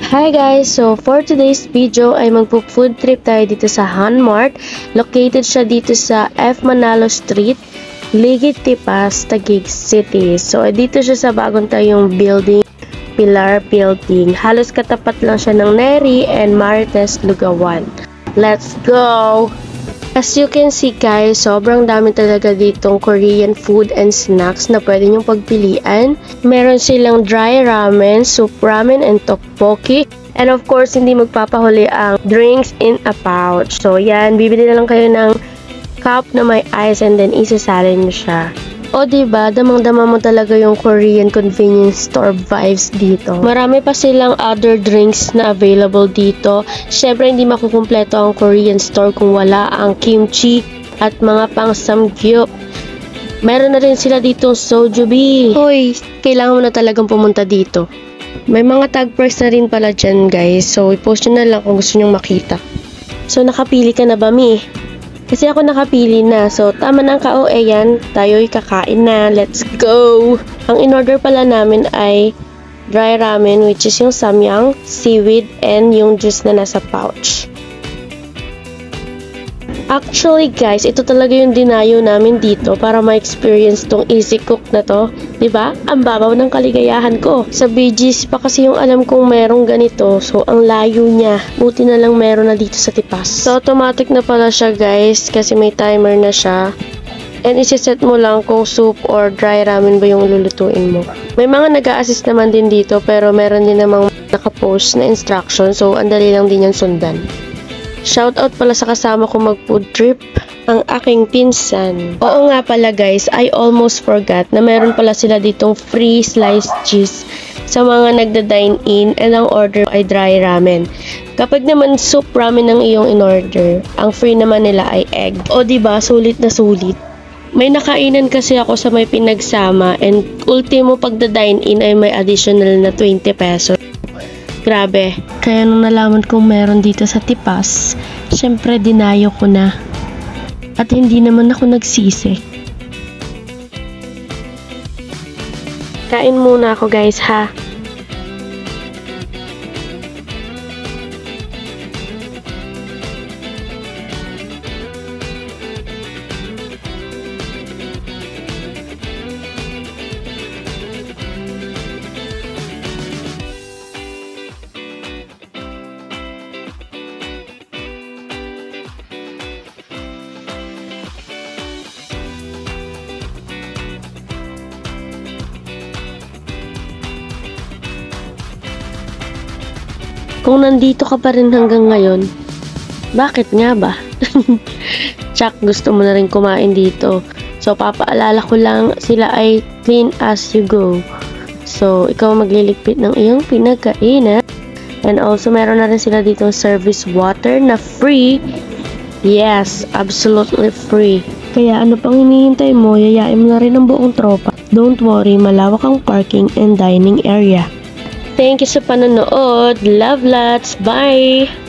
Hi guys! So for today's video ay magpo-food trip tayo dito sa Hanmart. Located siya dito sa F. Manalo Street, Ligid, Tipas, Taguig City. So dito siya sa bagong tayong building, Pilar Building. Halos katapat lang siya ng Neri and Marites Lugawan. Let's go! As you can see guys, sobrang dami talaga ditong Korean food and snacks na pwede nyong pagpilian. Meron silang dry ramen, soup ramen, and tteokbokki. And of course, hindi magpapahuli ang drinks in a pouch. So yan, bibili na lang kayo ng cup na may ice and then isasalin mo siya. O diba, damang-dama mo talaga yung Korean convenience store vibes dito. Marami pa silang other drinks na available dito. Syempre, hindi makukumpleto ang Korean store kung wala ang kimchi at mga pang samgyup. Meron na rin sila dito sojubi. Hoy, kailangan mo na talagang pumunta dito. May mga tag price na rin pala dyan guys. So, i-post nyo na lang kung gusto nyo makita. So, nakapili ka na ba mi? Kasi ako nakapili na. So, tama na ang kao. Ayan, tayo'y kakain na. Let's go! Ang in-order pala namin ay dry ramen, which is yung samyang, seaweed, and yung juice na nasa pouch. Actually, guys, ito talaga yung dinayo namin dito para ma-experience tong easy cook na to. Diba? Ang babaw ng kaligayahan ko. Sa BG's pa kasi yung alam kong merong ganito. So, ang layo niya. Buti na lang meron na dito sa Tipas. So, automatic na pala siya, guys. Kasi may timer na siya. And isiset mo lang kung soup or dry ramen ba yung lulutuin mo. May mga nag-a-assist naman din dito. Pero meron din namang nakapost na instruction. So, ang dali lang din yan sundan. Shoutout pala sa kasama ko mag-food trip, ang aking pinsan. Oo nga pala guys, I almost forgot na meron pala sila ditong free sliced cheese sa mga nagda-dine-in and ang order ay dry ramen. Kapag naman soup ramen ang iyong in-order, ang free naman nila ay egg. O diba, sulit na sulit. May nakainan kasi ako sa may pinagsama and ultimo pagda-dine-in ay may additional na 20 pesos. Grabe. Kaya nung nalaman kong meron dito sa Tipas, syempre dinayo ko na. At hindi naman ako nagsisi. Kain muna ako guys ha. Kung nandito ka pa rin hanggang ngayon, bakit nga ba? Tsak, gusto mo na rin kumain dito. So, papaalala ko lang, sila ay clean as you go. So, ikaw magliligpit ng iyong pinagkainan. And also, meron na rin sila dito service water na free. Yes, absolutely free. Kaya ano pang hinihintay mo, yayain mo na rin ang buong tropa. Don't worry, malawak ang parking and dining area. Thank you sa panonood. Love lots. Bye!